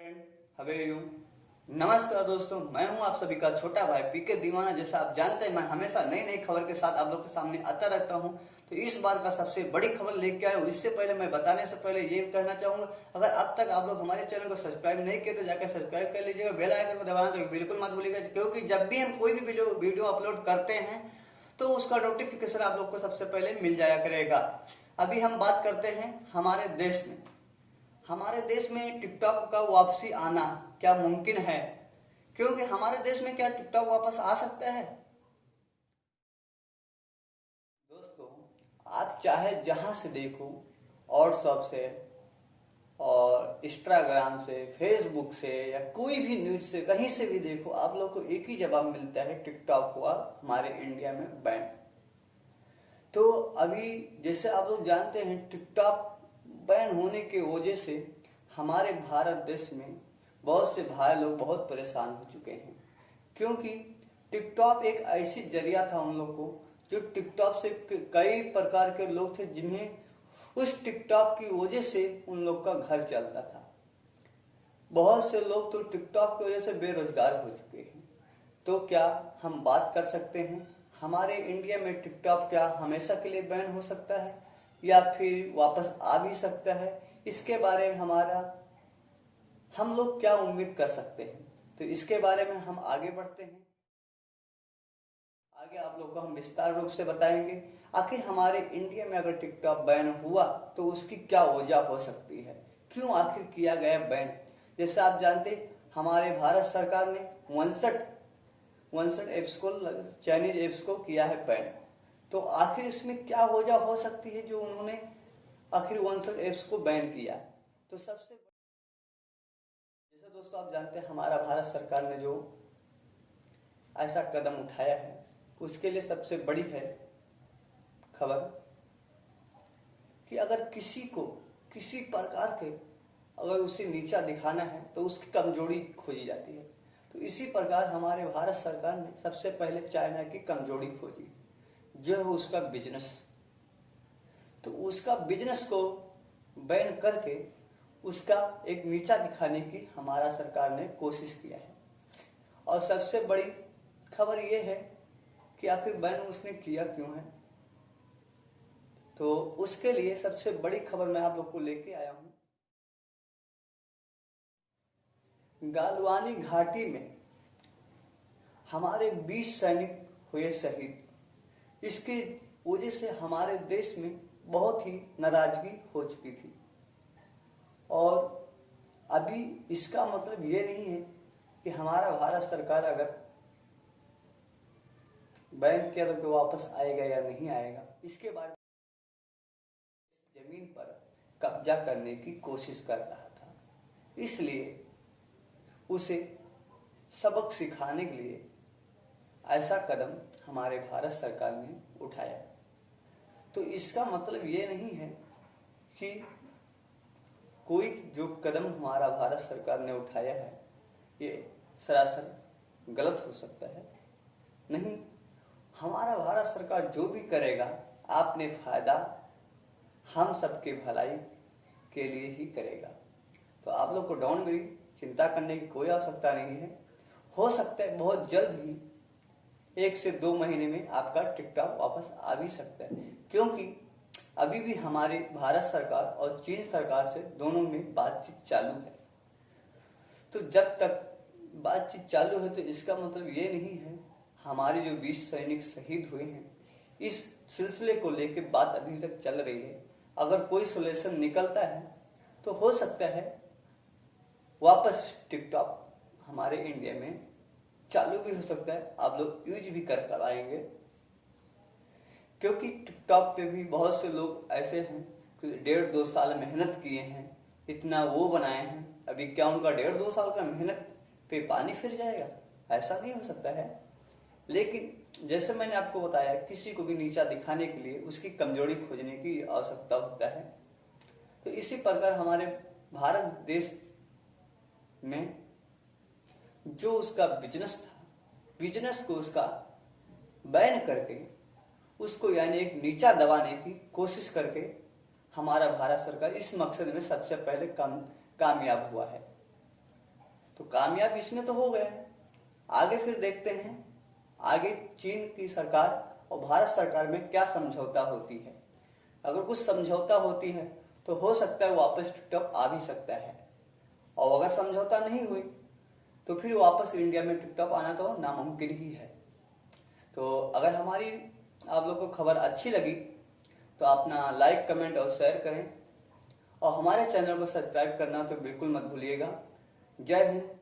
Friend, how are you. नमस्कार दोस्तों, मैं हूं आप सभी का छोटा भाई पीके दीवाना। जैसा आप जानते हैं, मैं हमेशा नई नई खबर के साथ आप लोग के सामने आता रहता हूं। तो इस बार का सबसे बड़ी खबर लेके आया हूं। इससे पहले मैं बताने से पहले ये कहना चाहूंगा, अगर अब तक आप लोग हमारे चैनल को सब्सक्राइब नहीं किए तो जाकर सब्सक्राइब कर लीजिएगा। बेल आइकन को दबाना तो बिल्कुल मत भूलिएगा, क्योंकि जब भी हम कोई भी वीडियो अपलोड करते हैं तो उसका नोटिफिकेशन आप लोग को सबसे पहले मिल जाया करेगा। अभी हम बात करते हैं हमारे देश में टिकटॉक का वापसी आना क्या मुमकिन है? क्योंकि हमारे देश में क्या टिकटॉक वापस आ सकता है? दोस्तों, आप चाहे जहां से देखो, व्हाट्सएप से और इंस्टाग्राम से, फेसबुक से या कोई भी न्यूज से, कहीं से भी देखो, आप लोग को एक ही जवाब मिलता है, टिकटॉक हुआ हमारे इंडिया में बैन। तो अभी जैसे आप लोग जानते हैं, टिकटॉक बैन होने की वजह से हमारे भारत देश में बहुत से भाई लोग बहुत परेशान हो चुके हैं। क्योंकि टिकटॉक एक ऐसी जरिया था उन लोग को, जो टिकटॉक से कई प्रकार के लोग थे जिन्हें उस टिकटॉक की वजह से उन लोग का घर चलता था। बहुत से लोग तो टिकटॉक की वजह से बेरोजगार हो चुके हैं। तो क्या हम बात कर सकते हैं हमारे इंडिया में टिकटॉक क्या हमेशा के लिए बैन हो सकता है या फिर वापस आ भी सकता है? इसके बारे में हम लोग क्या उम्मीद कर सकते हैं, तो इसके बारे में हम आगे बढ़ते हैं। आगे आप लोग को हम विस्तार रूप से बताएंगे आखिर हमारे इंडिया में अगर टिकटॉक बैन हुआ तो उसकी क्या वजह हो सकती है, क्यों आखिर किया गया बैन। जैसे आप जानते, हमारे भारत सरकार ने 59 एप्स को, चाइनीज एप्स को किया है बैन। तो आखिर इसमें क्या वजह हो सकती है जो उन्होंने आखिर 59 एप्स को बैन किया? तो सबसे जैसे दोस्तों आप जानते हैं, हमारा भारत सरकार ने जो ऐसा कदम उठाया है उसके लिए सबसे बड़ी है खबर कि अगर किसी को किसी प्रकार के अगर उसे नीचा दिखाना है तो उसकी कमजोरी खोजी जाती है। तो इसी प्रकार हमारे भारत सरकार ने सबसे पहले चाइना की कमजोरी खोजी, जो है उसका बिजनेस। तो उसका बिजनेस को बैन करके उसका एक नीचा दिखाने की हमारा सरकार ने कोशिश किया है। और सबसे बड़ी खबर यह है कि आखिर बैन उसने किया क्यों है। तो उसके लिए सबसे बड़ी खबर मैं आप लोग को लेके आया हूं। गालवानी घाटी में हमारे 20 सैनिक हुए शहीद। इसकी वजह से हमारे देश में बहुत ही नाराजगी हो चुकी थी। और अभी इसका मतलब ये नहीं है कि हमारा भारत सरकार अगर बैन किया तो वापस आएगा या नहीं आएगा। इसके बाद जमीन पर कब्जा करने की कोशिश कर रहा था, इसलिए उसे सबक सिखाने के लिए ऐसा कदम हमारे भारत सरकार ने उठाया। तो इसका मतलब ये नहीं है कि कोई जो कदम हमारा भारत सरकार ने उठाया है ये सरासर गलत हो सकता है। नहीं, हमारा भारत सरकार जो भी करेगा आपने फायदा हम सबके भलाई के लिए ही करेगा। तो आप लोग को डाउनग्रेड चिंता करने की कोई आवश्यकता नहीं है। हो सकता है बहुत जल्द ही 1 से 2 महीने में आपका टिकटॉक वापस आ भी सकता है, क्योंकि अभी भी हमारे भारत सरकार और चीन सरकार से दोनों में बातचीत चालू है। तो जब तक बातचीत चालू है तो इसका मतलब ये नहीं है, हमारे जो 20 सैनिक शहीद हुए हैं इस सिलसिले को लेकर बात अभी तक चल रही है। अगर कोई सोल्यूशन निकलता है तो हो सकता है वापस टिकटॉक हमारे इंडिया में चालू भी हो सकता है, आप लोग यूज भी कर पाएंगे। क्योंकि टिकटॉक पे भी बहुत से लोग ऐसे हैं कि 1.5-2 साल मेहनत किए हैं, इतना वो बनाए हैं, अभी क्या उनका 1.5-2 साल का मेहनत पे पानी फिर जाएगा? ऐसा नहीं हो सकता है। लेकिन जैसे मैंने आपको बताया, किसी को भी नीचा दिखाने के लिए उसकी कमजोरी खोजने की आवश्यकता होता है। तो इसी प्रकार हमारे भारत देश में जो उसका बिजनेस था, बिजनेस को उसका बैन करके उसको यानी एक नीचा दबाने की कोशिश करके हमारा भारत सरकार इस मकसद में सबसे पहले कामयाब हुआ है। तो कामयाब इसमें तो हो गए हैं। आगे फिर देखते हैं आगे चीन की सरकार और भारत सरकार में क्या समझौता होती है। अगर कुछ समझौता होती है तो हो सकता है वापस टिकटॉक आ भी सकता है, और अगर समझौता नहीं हुई तो फिर वापस इंडिया में टिकटॉक आना तो नामुमकिन ही है। तो अगर हमारी आप लोग को खबर अच्छी लगी तो अपना लाइक, कमेंट और शेयर करें, और हमारे चैनल को सब्सक्राइब करना तो बिल्कुल मत भूलिएगा। जय हिंद।